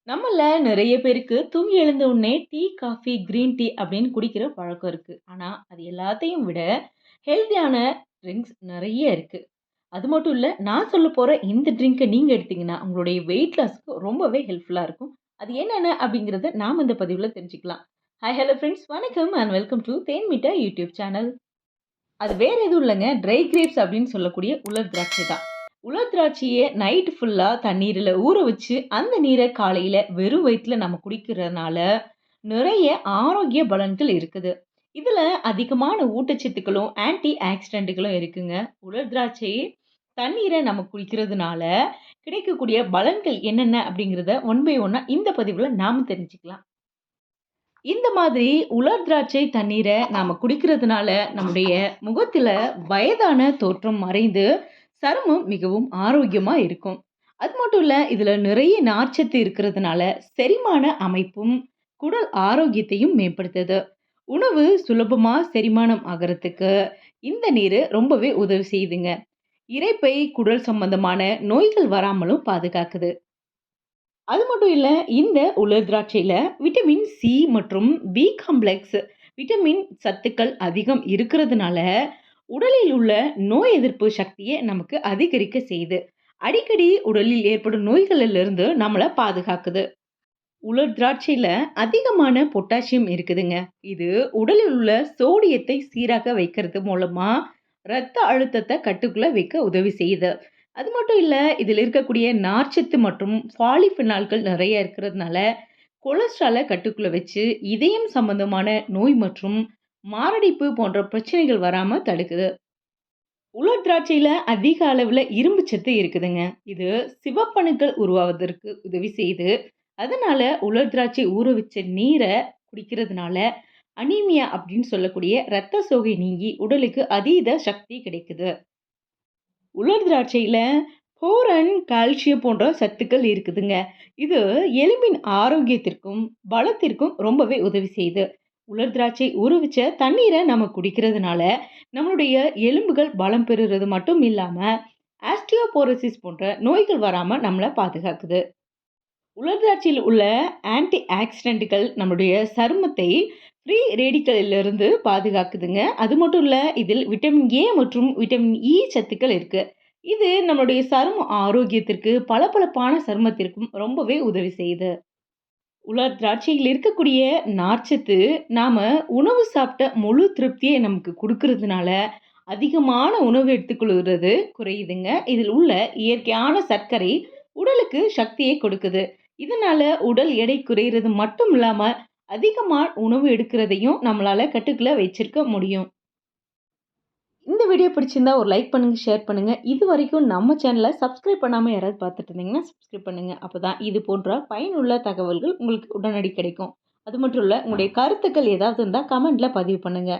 நம்மள நிறைய பேருக்கு தூங்கி எழுந்த உடனே டீ, காஃபி, கிரீன் டீ அப்படின்னு குடிக்கிற பழக்கம் இருக்கு. ஆனா, அது எல்லாத்தையும் விட ஹெல்தியான ட்ரிங்க்ஸ் நெறைய இருக்கு. அது மட்டும் இல்ல, நான் சொல்லப் போற இந்த ட்ரிங்க்க நீங்க எடுத்தீங்கன்னா, உங்களுடைய வெயிட் லாஸ்க்கு ரொம்பவே ஹெல்ப்ஃபுல்லா இருக்கும். அது என்னென்ன அப்படிங்கிறத நாம இந்த பதிவுல தெரிஞ்சுக்கலாம். ஹாய், ஹலோ ஃப்ரெண்ட்ஸ் வணக்கம் and welcome to Thenmitta YouTube channel. அது வேற எதுவும் இல்லங்க. ட்ரை கிரேப்ஸ் அப்படின்னு சொல்லக்கூடிய உலர் திராட்சை தான். உலர் திராட்சைய நைட் ஃபுல்லா தண்ணீருல ஊற வச்சு, அந்த நீர காலையில வெறும் வயித்துல நம்ம குடிக்கிறதுனால, நிறைய ஆரோக்கிய பலன்கள் இருக்குது. இதுல அதிகமான ஊட்டச்சத்துக்களும், ஆன்டி ஆக்ஸிடென்ட்களும் இருக்குங்க. உலர் திராட்சை தண்ணீர நம்ம குடிக்கிறதுனால கிடைக்கக்கூடிய பலன்கள் என்னென்ன அப்படிங்கிறத ஒன் பை ஒன்னா இந்த பதிவுல நாம தெரிஞ்சுக்கலாம். இந்த மாதிரி உலர் திராட்சை தண்ணீர நாம குடிக்கிறதுனால, நம்முடைய முகத்தில வயதான தோற்றம் மறைந்து, சருமம் மிகவும் ஆரோக்கியமா இருக்கும். அது மட்டும் இல்ல, இதுல நிறைய நார்ச்சத்து இருக்கிறதுனால, செரிமான அமைப்பும், குடல் ஆரோக்கியத்தையும் மேம்படுத்துது. உணவு சுலபமா செரிமானம் ஆகறதுக்கு, இந்த நீரு ரொம்பவே உதவி செய்யுதுங்க. இரைப்பை, குடல் சம்பந்தமான நோய்கள் வராமலும் பாதுகாக்குது. அது மட்டும் இல்ல, இந்த உலர் திராட்சையில விட்டமின் சி மற்றும் பி காம்ப்ளெக்ஸ் விட்டமின் சத்துக்கள் அதிகம் இருக்கிறதுனால, உடலில் உள்ள நோய் எதிர்ப்பு சக்திய நமக்கு அதிகரிக்க செய்யுது. அடிக்கடி உடலில் ஏற்படும் நோய்களிலிருந்து நம்மள பாதுகாக்குது. உலர் திராட்சையில அதிகமான பொட்டாசியம் இருக்குதுங்க. இது உடலில் உள்ள சோடியத்தை சீராக வைக்கிறது மூலமா ரத்த அழுத்தத்தை கட்டுக்குள்ள வைக்க உதவி செய்யுது. அது மட்டும் இல்ல, இதில் இருக்கக்கூடிய நார்ச்சத்து மற்றும் பாலிஃபினால்கள் நிறைய இருக்கிறதுனால கொலஸ்ட்ராலை கட்டுக்குள்ள வச்சு இதயம் சம்பந்தமான நோய் மற்றும் மாரடைப்பு போன்ற பிரச்சனைகள் வராம தடுக்குது. உலர் திராட்சையில அதிக அளவுல இரும்பு சத்து இருக்குதுங்க. இது சிவப்பணுக்கள் உருவாவதற்கு உதவி செய்யுது. அதனால உலர் திராட்சை ஊற வச்ச நீர குடிக்கிறதுனால அனீமியா அப்படின்னு சொல்லக்கூடிய இரத்த சோகை நீங்கி உடலுக்கு அதீத சக்தி கிடைக்குது. உலர் திராட்சையில போரன், கால்சியம் போன்ற சத்துக்கள் இருக்குதுங்க. இது எலும்பின் ஆரோக்கியத்திற்கும், பலத்திற்கும் ரொம்பவே உதவி செய்யுது. உலர் திராட்சை ஊற வச்ச தண்ணீர நம்ம குடிக்கிறதுனால, நம்மளுடைய எலும்புகள் பலம் பெறுறது மட்டும் இல்லாம, ஆஸ்டியோபோரோசிஸ் போன்ற நோய்கள் வராம நம்மள பாதுகாக்குது. உலர் திராட்சையில் உள்ள ஆன்டி ஆக்ஸிடென்ட்கள் நம்முடைய சருமத்தை ஃப்ரீ ரேடிக்கலிலிருந்து பாதுகாக்குதுங்க. அது மட்டும் இல்ல, இதில் விட்டமின் ஏ மற்றும் விட்டமின் இ சத்துக்கள் இருக்கு. இது நம்மளுடைய சரும ஆரோக்கியத்திற்கு, பளபளப்பான சருமத்திற்கும் ரொம்பவே உதவி செய்யுது. உலர் திராட்சையில் இருக்கக்கூடிய நார்ச்சத்து, நாம உணவு சாப்பிட்ட முழு திருப்தியை நமக்கு குடுக்கிறதுனால, அதிகமான உணவு எடுத்துக்கொள்கிறது குறையுதுங்க. இதில் உள்ள இயற்கையான சர்க்கரை உடலுக்கு சக்தியை கொடுக்குது. இதனால உடல் எடை குறையிறது மட்டும் இல்லாம, அதிகமா உணவு எடுக்கிறதையும் நம்மளால கட்டுக்குள்ள வச்சிருக்க முடியும். இந்த வீடியோ பிடிச்சிருந்தா ஒரு லைக் பண்ணுங்க, ஷேர் பண்ணுங்க. இதுவரைக்கும் நம்ம சேனல சப்ஸ்கிரைப் பண்ணாம யாராவது பார்த்துட்டு இருந்தீங்கன்னா, சப்ஸ்கிரைப் பண்ணுங்க. அப்பதான் இது போன்ற பயனுள்ள தகவல்கள் உங்களுக்கு உடனடி கிடைக்கும். அது மட்டும் இல்ல, உங்களுடைய கருத்துக்கள் ஏதாவது இருந்தா கமெண்ட்ல பதிவு பண்ணுங்க.